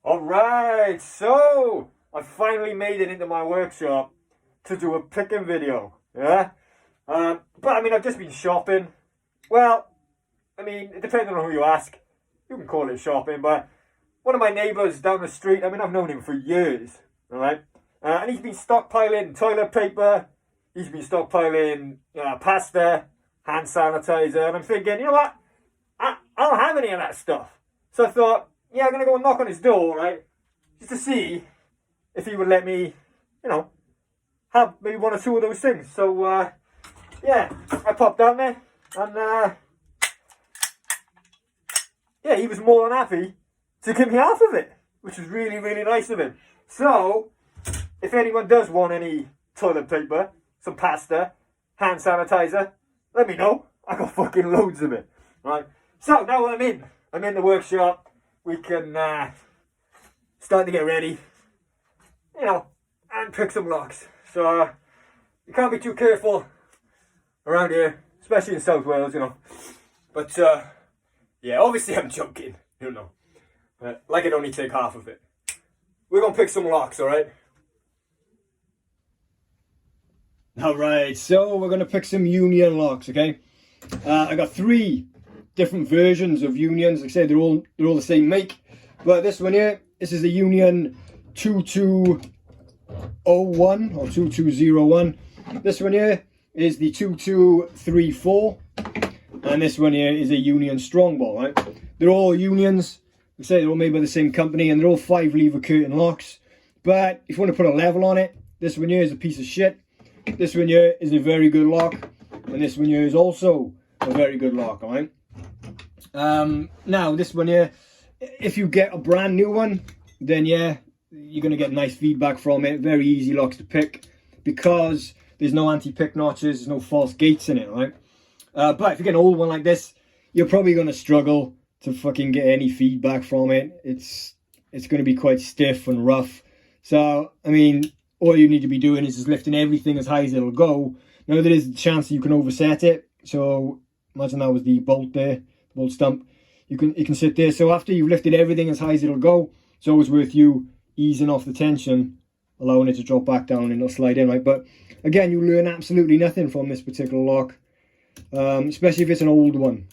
Alright, so I finally made it into my workshop to do a picking video, yeah? But I mean, I've just been shopping. Well, I mean, depending on who you ask, you can call it shopping, but one of my neighbours down the street, I mean, I've known him for years, alright? And he's been stockpiling toilet paper, he's been stockpiling pasta, hand sanitizer, and I'm thinking, you know what? I don't have any of that stuff. So I thought, yeah, I'm going to go and knock on his door, right? Just to see if he would let me, you know, have maybe one or two of those things. So, yeah, I popped down there and, yeah, he was more than happy to give me half of it, which was really, really nice of him. So, if anyone does want any toilet paper, some pasta, hand sanitizer, let me know. I got fucking loads of it, right? So, now I'm in the workshop. We can start to get ready, you know, and pick some locks. So you can't be too careful around here, especially in South Wales, you know. But yeah, obviously I'm joking, you know. Like I'd only take half of it. We're gonna pick some locks, all right? All right, so we're gonna pick some union locks, okay? I got 3 different versions of unions. Like I said, they're all the same make, but this one here, this is the Union 2201 or 2201. This one here is the 2234, and this one here is a Union Strongbow, right? They're all unions. Like I said, they're all made by the same company, and they're all 5-lever curtain locks. But if you want to put a level on it, this one here is a piece of shit. This one here is a very good lock, and this one here is also a very good lock, all right? Now this one here, if you get a brand new one, then yeah, you're going to get nice feedback from it. Very easy locks to pick because there's no anti-pick notches, there's no false gates in it, right? But if you get an old one like this, you're probably going to struggle to fucking get any feedback from it. It's going to be quite stiff and rough. So, I mean, all you need to be doing is just lifting everything as high as it'll go. Now there is a chance that you can overset it. So imagine that was the bolt there. Bolt stump, you can sit there. So after you've lifted everything as high as it'll go, it's always worth you easing off the tension, allowing it to drop back down and it'll slide in, right? But again, you learn absolutely nothing from this particular lock, especially if it's an old one.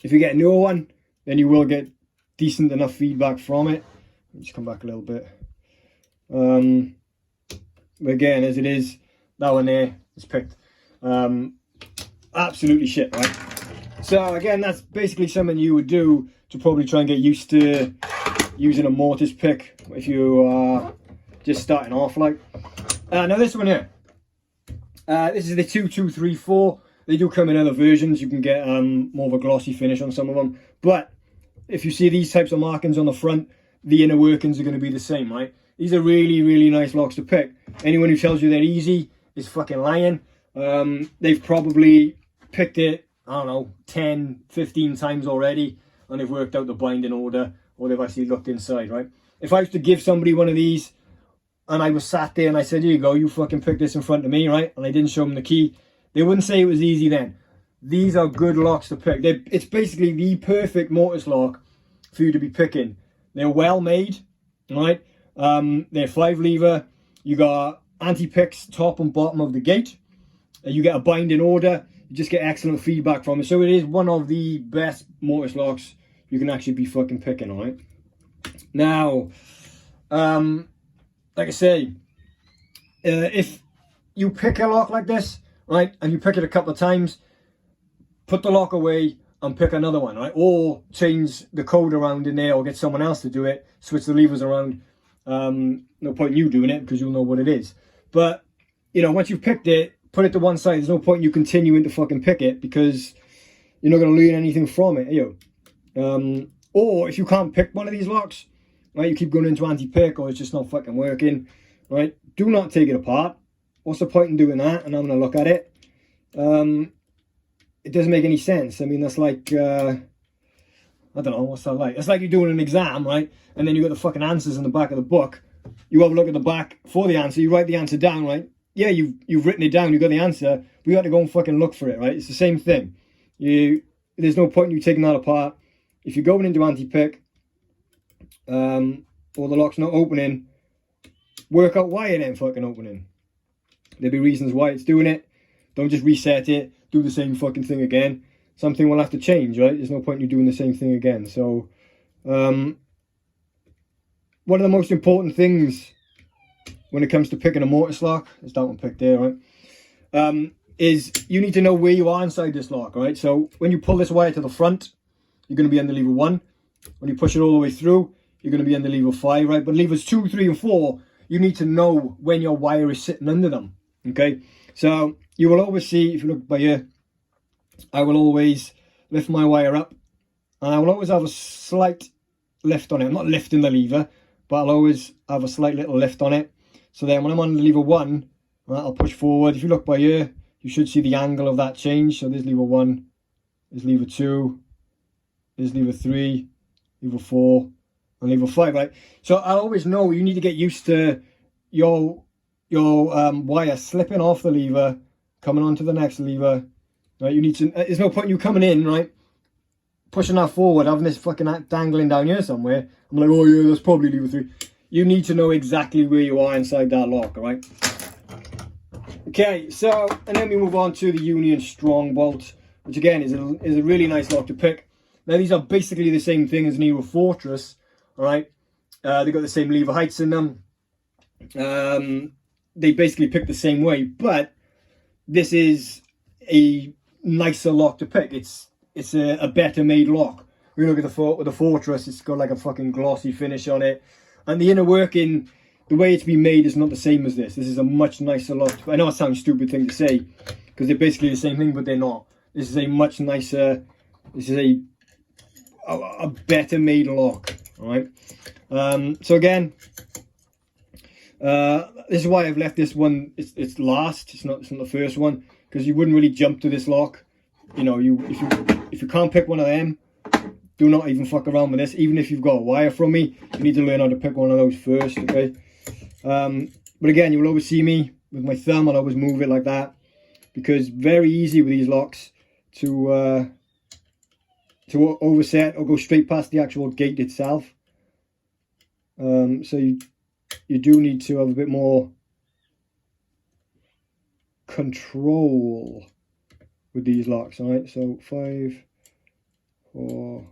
If you get a newer one, then you will get decent enough feedback from it. Let me just come back a little bit. But again, as it is, that one there is picked absolutely shit, right? So again, that's basically something you would do to probably try and get used to using a Mortice pick if you are just starting off. Like now this one here, this is the 2234. They do come in other versions. You can get more of a glossy finish on some of them, but if you see these types of markings on the front, the inner workings are going to be the same, right? These are really, really nice locks to pick. Anyone who tells you they're easy is fucking lying. They've probably picked it, I don't know, 10, 15 times already, and they've worked out the binding order, or they've actually looked inside, right? If I was to give somebody one of these, and I was sat there and I said, here you go, you fucking pick this in front of me, right? And I didn't show them the key, they wouldn't say it was easy then. These are good locks to pick. It's basically the perfect Mortice lock for you to be picking. They're well made, right? They're 5-lever. You got anti-picks top and bottom of the gate. You get a binding order. You just get excellent feedback from it. So it is one of the best Mortice locks you can actually be fucking picking, all right? Now, like I say, if you pick a lock like this, right, and you pick it a couple of times, put the lock away and pick another one, right? Or change the code around in there, or get someone else to do it, switch the levers around. No point in you doing it because you'll know what it is. But, you know, once you've picked it, put it to one side. There's no point in you continuing to fucking pick it because you're not going to learn anything from it, you know. Or if you can't pick one of these locks, right, you keep going into anti-pick or it's just not fucking working, right, do not take it apart. What's the point in doing that? And I'm going to look at it. It doesn't make any sense. I mean, that's like, I don't know, what's that like? It's like you're doing an exam, right? And then you got the fucking answers in the back of the book. You have a look at the back for the answer, you write the answer down, right? Yeah, you've written it down, you've got the answer, but you have to go and fucking look for it, right? It's the same thing. There's no point in you taking that apart. If you're going into anti-pick, or the lock's not opening, work out why it ain't fucking opening. There'll be reasons why it's doing it. Don't just reset it, do the same fucking thing again. Something will have to change, right? There's no point in you doing the same thing again. So, one of the most important things when it comes to picking a mortise lock, there's that one picked there, right? Is you need to know where you are inside this lock, right? So when you pull this wire to the front, you're going to be under lever 1. When you push it all the way through, you're going to be under lever 5, right? But levers 2, 3, and 4, you need to know when your wire is sitting under them, okay? So you will always see, if you look by here, I will always lift my wire up, and I will always have a slight lift on it. I'm not lifting the lever, but I'll always have a slight little lift on it. So then when I'm on lever 1, right, I'll push forward. If you look by here, you should see the angle of that change. So there's lever 1, there's lever 2, there's lever 3, lever 4, and lever 5, right? So I always know you need to get used to your wire slipping off the lever, coming onto the next lever, right? You need to, there's no point in you coming in, right, pushing that forward, having this fucking dangling down here somewhere. I'm like, oh yeah, that's probably lever 3. You need to know exactly where you are inside that lock, all right? Okay, so, and then we move on to the Union Strong bolt, which again is a really nice lock to pick. Now these are basically the same thing as Nero Fortress, all right? They've got the same lever heights in them. They basically pick the same way, but this is a nicer lock to pick. It's a better made lock. We look at the Fortress, it's got like a fucking glossy finish on it, and the inner working, the way it's been made is not the same as this. This is a much nicer lock. I know it sounds a stupid thing to say, because they're basically the same thing, but they're not. This is a much nicer, this is a better made lock, all right? So again, this is why I've left this one, it's last, it's not the first one, because you wouldn't really jump to this lock. You know, if you can't pick one of them, do not even fuck around with this. Even if you've got a wire from me, you need to learn how to pick one of those first, okay? But again, you will always see me with my thumb. I'll always move it like that, because very easy with these locks to overset or go straight past the actual gate itself. So you do need to have a bit more control with these locks, all right? So 5, 4,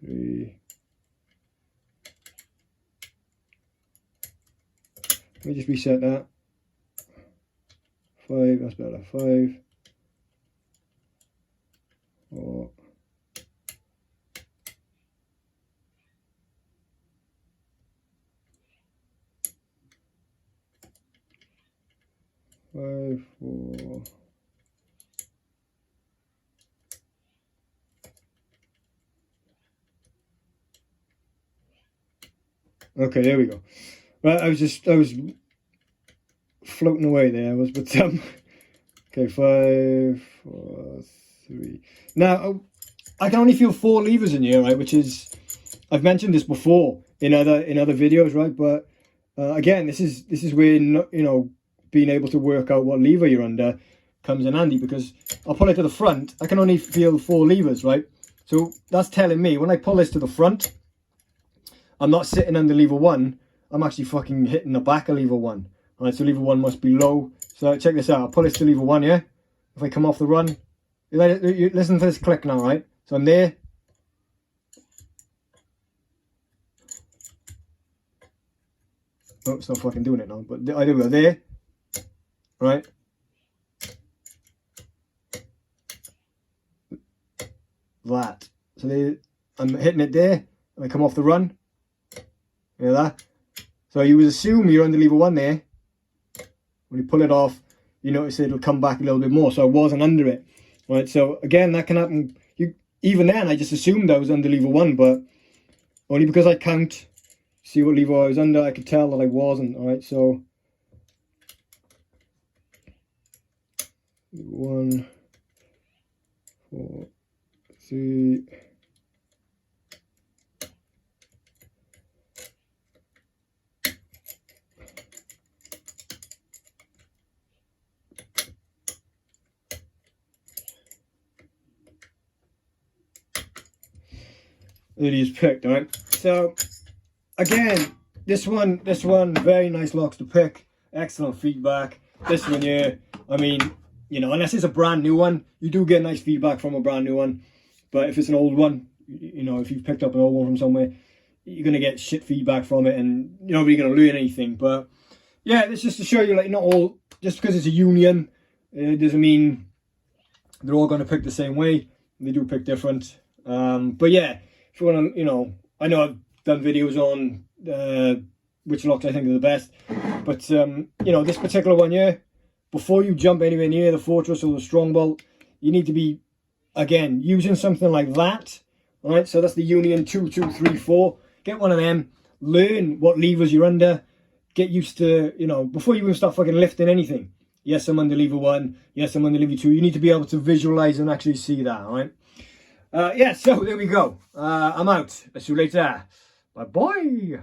3. Let me just reset that. 5, that's better. 5, 4. 5, 4. Okay, there we go. Right, I was floating away there, but okay, 5, 4, 3. Now I can only feel 4 levers in here, right? Which is, I've mentioned this before in other videos, right? But again, this is where, you know, being able to work out what lever you're under comes in handy, because I'll pull it to the front, I can only feel 4 levers, right? So that's telling me when I pull this to the front, I'm not sitting under lever 1, I'm actually fucking hitting the back of lever 1. All right, so lever 1 must be low. So check this out, I'll pull this to lever 1, yeah? If I come off the run, you listen to this click now, right? So I'm there. Oh, it's not fucking doing it now, but I do go there, right? That. So there, I'm hitting it there, and I come off the run. You know that? So you would assume you're under lever 1 there. When you pull it off, you notice it'll come back a little bit more. So I wasn't under it, right? So again, that can happen. Even then, I just assumed I was under lever 1, but only because I can't see what lever I was under, I could tell that I wasn't. All right, so 1, 4, 3. that he's picked, alright? So, again, this one, very nice locks to pick. Excellent feedback. This one here, I mean, you know, unless it's a brand new one, you do get nice feedback from a brand new one. But if it's an old one, you know, if you've picked up an old one from somewhere, you're going to get shit feedback from it and you're not really going to learn anything. But yeah, it's just to show you, like, not all, just because it's a union, it doesn't mean they're all going to pick the same way. They do pick different. But yeah, if you want to, you know, I know I've done videos on which locks I think are the best. But, you know, this particular one here, before you jump anywhere near the Fortress or the Strongbolt, you need to be, again, using something like that. All right, so that's the Union 2234. Get one of them. Learn what levers you're under. Get used to, you know, before you even start fucking lifting anything. Yes, I'm under lever 1. Yes, I'm under lever 2. You need to be able to visualize and actually see that, all right? Yeah, so there we go. I'm out. I'll see you later. Bye-bye.